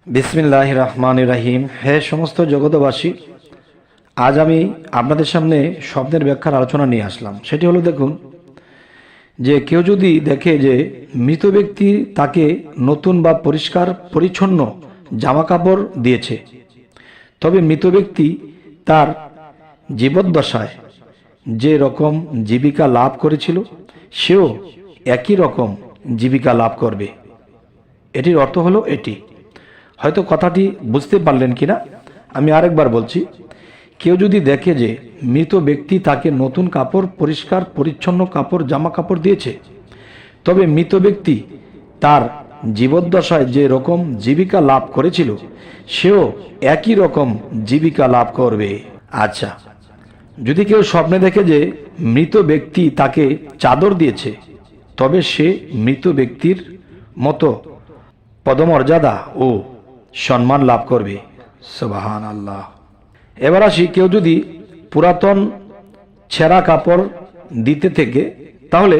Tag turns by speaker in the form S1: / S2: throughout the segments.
S1: বিসমিল্লাহির রহমানির রহিম। হে সমস্ত জগতবাসী, আজ আমি আপনাদের সামনে স্বপ্নের ব্যাখ্যার আলোচনা নিয়ে আসলাম। সেটি হলো, দেখুন, যে কেউ যদি দেখে যে মৃত ব্যক্তি তাকে নতুন বা পরিষ্কার পরিচ্ছন্ন জামা কাপড় দিয়েছে, তবে মৃত ব্যক্তি তার জীবদ্দশায় যে রকম জীবিকা লাভ করেছিল সেও একই রকম জীবিকা লাভ করবে। এটির অর্থ হলো এটি। হয়তো কথাটি বুঝতে পারলেন কিনা, আমি আরেকবার বলছি। কেউ যদি দেখে যে মৃত ব্যক্তি তাকে নতুন কাপড়, পরিষ্কার পরিচ্ছন্ন কাপড়, জামা কাপড় দিয়েছে, তবে মৃত ব্যক্তি তার জীবদ্দশায় যে রকম জীবিকা লাভ করেছিল সেও একই রকম জীবিকা লাভ করবে। আচ্ছা, যদি কেউ স্বপ্নে দেখে যে মৃত ব্যক্তি তাকে চাদর দিয়েছে, তবে সে মৃত ব্যক্তির মতো পদমর্যাদা ও সম্মান লাভ করবে। সুবহান আল্লাহ। এবার আসি, কেউ যদি পুরাতন ছেঁড়া কাপড় দিতে থেকে, তাহলে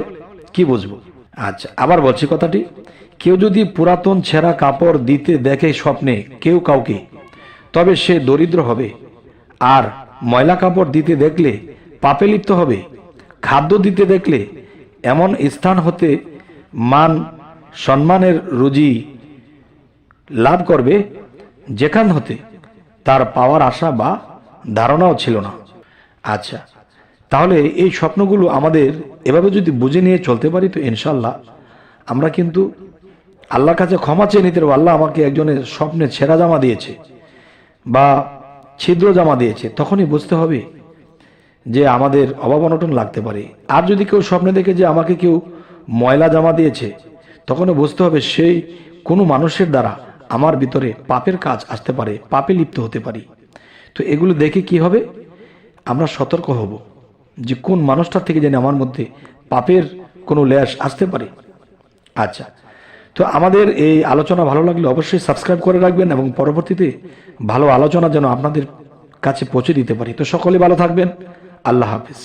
S1: কি বুঝবো? আচ্ছা, আবার বলছি কথাটি। কেউ যদি পুরাতন ছেঁড়া কাপড় দিতে দেখে স্বপ্নে কেউ কাউকে, তবে সে দরিদ্র হবে। আর ময়লা কাপড় দিতে দেখলে পাপে লিপ্ত হবে। খাদ্য দিতে দেখলে এমন স্থান হতে মান সম্মানের রুজি লাভ করবে যেখান হতে তার পাওয়ার আশা বা ধারণাও ছিল না। আচ্ছা, তাহলে এই স্বপ্নগুলো আমাদের এভাবে যদি বুঝে নিয়ে চলতে পারি, তো ইনশাল্লাহ আমরা কিন্তু আল্লাহর কাছে ক্ষমা চেয়ে নিতে পারবো। আল্লাহ আমাকে একজনের স্বপ্নে ছেঁড়া জামা দিয়েছে বা ছিদ্র জামা দিয়েছে, তখনই বুঝতে হবে যে আমাদের অভাব অনটন লাগতে পারে। আর যদি কেউ স্বপ্নে দেখে যে আমাকে কেউ ময়লা জামা দিয়েছে, তখনও বুঝতে হবে সেই কোনো মানুষের দ্বারা আমার ভিতরে পাপের কাজ আসতে পারে, পাপে লিপ্ত হতে পারি। তো এগুলো দেখে কি হবে, আমরা সতর্ক হব যে কোন মানুষটার থেকে যেন আমার মধ্যে পাপের কোনো লেশ আসতে পারে। আচ্ছা, তো আমাদের এই আলোচনা ভালো লাগলে অবশ্যই সাবস্ক্রাইব করে রাখবেন এবং পরবর্তীতে ভালো আলোচনা যেন আপনাদের কাছে পৌঁছে দিতে পারি। তো সকলে ভালো থাকবেন। আল্লাহ হাফিজ।